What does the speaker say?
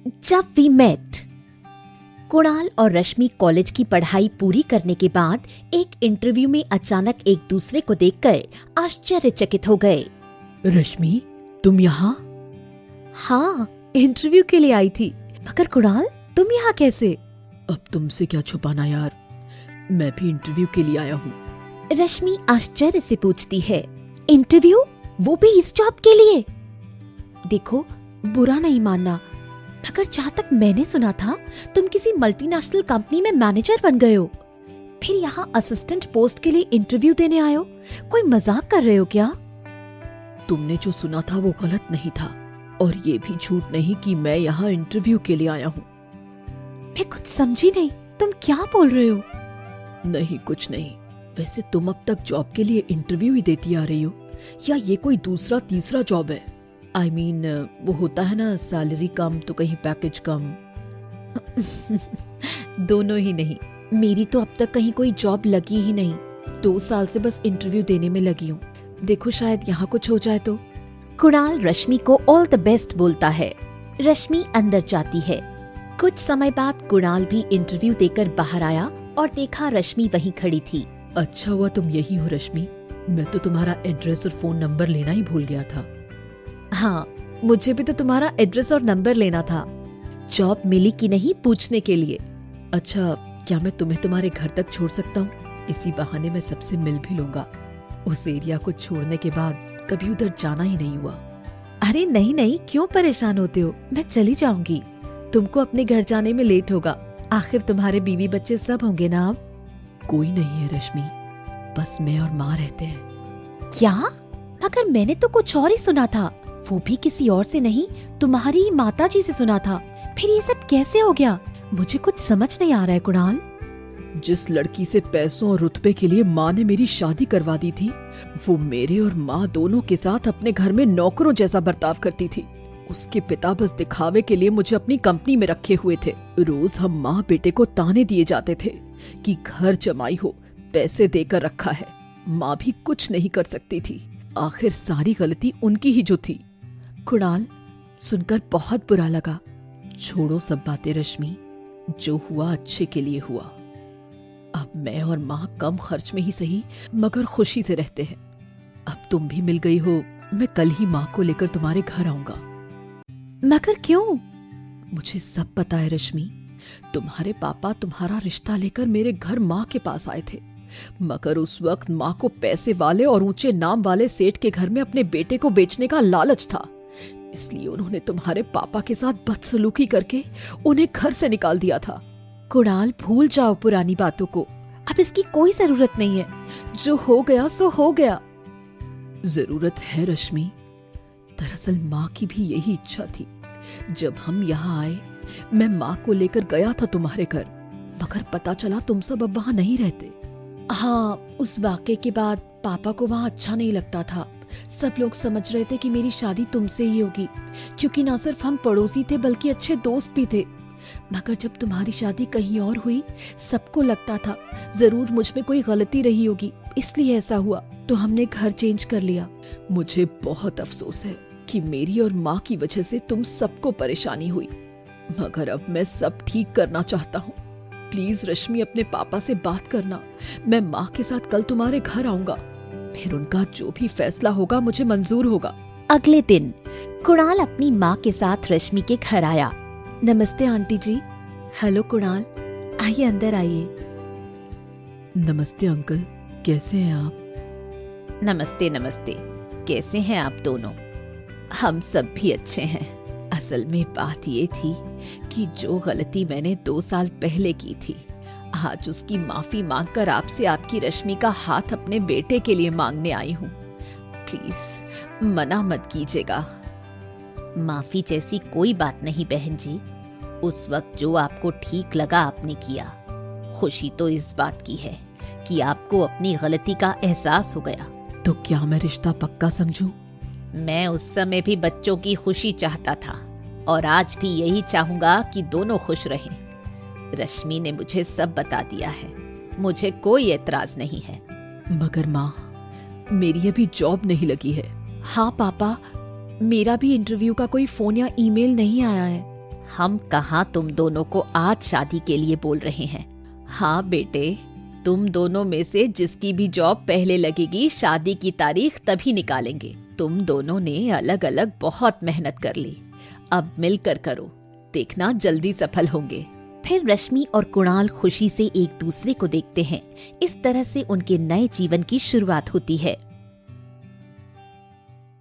जब we met. Kunal और रश्मि college की पढ़ाई पूरी करने के बाद एक इंटरव्यू में अचानक एक दूसरे को देखकर आश्चर्यचकित हो गए। रश्मि, तुम यहाँ? हाँ, इंटरव्यू के लिए आई थी। मगर कुणाल, तुम यहाँ कैसे? अब तुमसे क्या छुपाना यार, मैं भी इंटरव्यू के लिए आया हूँ। रश्मि आश्चर्य से पूछती है, इंटरव्यू? वो भी इस जॉब के लिए? देखो, बुरा नहीं मानना, मगर जहाँ तक मैंने सुना था तुम किसी मल्टीनेशनल कंपनी में मैनेजर बन गए हो, फिर यहाँ असिस्टेंट पोस्ट के लिए इंटरव्यू देने आए हो। कोई मजाक कर रहे हो क्या? तुमने जो सुना था वो गलत नहीं था, और ये भी झूठ नहीं कि मैं यहाँ इंटरव्यू के लिए आया हूँ। मैं कुछ समझी नहीं, तुम क्या बोल रहे हो? नहीं, कुछ नहीं। वैसे तुम अब तक जॉब के लिए इंटरव्यू ही देती आ रही हो, या ये कोई दूसरा तीसरा जॉब है? I mean, वो होता है ना, सैलरी कम तो कहीं पैकेज कम। दोनों ही नहीं, मेरी तो अब तक कहीं कोई जॉब लगी ही नहीं। 2 साल से बस इंटरव्यू देने में लगी हूँ। देखो, शायद यहाँ कुछ हो जाए तो। कुणाल रश्मि को ऑल द बेस्ट बोलता है। रश्मि अंदर जाती है। कुछ समय बाद कुणाल भी इंटरव्यू देकर बाहर आया और देखा रश्मि वहीं खड़ी थी। अच्छा हुआ तुम यही हो रश्मि, मैं तो तुम्हारा एड्रेस और फोन नंबर लेना ही भूल गया था। हाँ, मुझे भी तो तुम्हारा एड्रेस और नंबर लेना था, जॉब मिली कि नहीं पूछने के लिए। अच्छा, क्या मैं तुम्हें तुम्हारे घर तक छोड़ सकता हूँ? इसी बहाने मैं सबसे मिल भी लूंगा। उस एरिया को छोड़ने के बाद कभी उधर जाना ही नहीं हुआ। अरे नहीं नहीं, क्यों परेशान होते हो, मैं चली जाऊंगी। तुमको अपने घर जाने में लेट होगा, आखिर तुम्हारे बीवी बच्चे सब होंगे ना अब। कोई नहीं है रश्मि, बस मैं और माँ रहते हैं। क्या? मगर मैंने तो कुछ और ही सुना था, वो भी किसी और से नहीं, तुम्हारी माता जी से सुना था। फिर ये सब कैसे हो गया? मुझे कुछ समझ नहीं आ रहा है कुणाल। जिस लड़की से पैसों और रुतबे के लिए माँ ने मेरी शादी करवा दी थी, वो मेरे और माँ दोनों के साथ अपने घर में नौकरों जैसा बर्ताव करती थी। उसके पिता बस दिखावे के लिए मुझे अपनी कंपनी में रखे हुए थे। रोज हम माँ बेटे को ताने दिए जाते थे कि घर जमाई हो, पैसे देकर रखा है। माँ भी कुछ नहीं कर सकती थी। आखिर सारी गलती उनकी ही जो थी। कुणाल, सुनकर बहुत बुरा लगा। छोड़ो सब बातें रश्मि, जो हुआ अच्छे के लिए हुआ। अब मैं और माँ कम खर्च में ही सही मगर खुशी से रहते हैं। अब तुम भी मिल गई हो, मैं कल ही माँ को लेकर तुम्हारे घर आऊंगा। मगर क्यों? मुझे सब पता है रश्मि, तुम्हारे पापा तुम्हारा रिश्ता लेकर मेरे घर माँ के पास आए थे, मगर उस वक्त माँ को पैसे वाले और ऊंचे नाम वाले सेठ के घर में अपने बेटे को बेचने का लालच था। इसलिए उन्होंने तुम्हारे पापा के साथ बदसलूकी करके उन्हें घर से निकाल दिया था। कुणाल, भूल जाओ पुरानी बातों को, अब इसकी कोई जरूरत नहीं है। जो हो गया सो हो गया। जरूरत है रश्मि, दरअसल माँ की भी यही इच्छा थी। जब हम यहाँ आए, मैं माँ को लेकर गया था तुम्हारे घर, मगर पता चला तुम सब अब वहाँ नहीं रहते। हाँ, उस वाक़े के बाद पापा को वहाँ अच्छा नहीं लगता था। सब लोग समझ रहे थे कि मेरी शादी तुमसे ही होगी, क्योंकि ना सिर्फ हम पड़ोसी थे बल्कि अच्छे दोस्त भी थे। मगर जब तुम्हारी शादी कहीं और हुई, सबको लगता था जरूर मुझ में कोई गलती रही होगी, इसलिए ऐसा हुआ, तो हमने घर चेंज कर लिया। मुझे बहुत अफसोस है कि मेरी और माँ की वजह से तुम सबको परेशानी हुई, मगर अब मैं सब ठीक करना चाहता हूँ। प्लीज रश्मि, अपने पापा से बात करना। मैं माँ के साथ कल तुम्हारे घर आऊंगा, फिर उनका जो भी फैसला होगा मुझे मंजूर होगा। अगले दिन कुणाल अपनी माँ के साथ रश्मि के घर आया। नमस्ते आंटी जी। हेलो कुणाल, आइए अंदर आइए। नमस्ते अंकल, कैसे हैं आप? नमस्ते नमस्ते, कैसे हैं आप दोनों? हम सब भी अच्छे हैं। असल में बात ये थी कि जो गलती मैंने 2 साल पहले की थी, आज उसकी माफी मांगकर आपसे आपकी रश्मि का हाथ अपने बेटे के लिए मांगने आई हूँ। प्लीज मना मत कीजिएगा। माफी जैसी कोई बात नहीं बहन जी, उस वक्त जो आपको ठीक लगा आपने किया। खुशी तो इस बात की है कि आपको अपनी गलती का एहसास हो गया। तो क्या मैं रिश्ता पक्का समझूं? मैं उस समय भी बच्चों की खुशी चाहता था और आज भी यही चाहूंगा कि दोनों खुश रहें। रश्मि ने मुझे सब बता दिया है, मुझे कोई एतराज नहीं है। मगर माँ, मेरी अभी जॉब नहीं लगी है। हाँ पापा, मेरा भी इंटरव्यू का कोई फोन या ईमेल नहीं आया है। हम कहाँ तुम दोनों को आज शादी के लिए बोल रहे हैं। हाँ बेटे, तुम दोनों में से जिसकी भी जॉब पहले लगेगी शादी की तारीख तभी निकालेंगे। तुम दोनों ने अलग अलग बहुत मेहनत कर ली, अब मिलकर करो, देखना जल्दी सफल होंगे। फिर रश्मि और कुणाल खुशी से एक दूसरे को देखते हैं। इस तरह से उनके नए जीवन की शुरुआत होती है।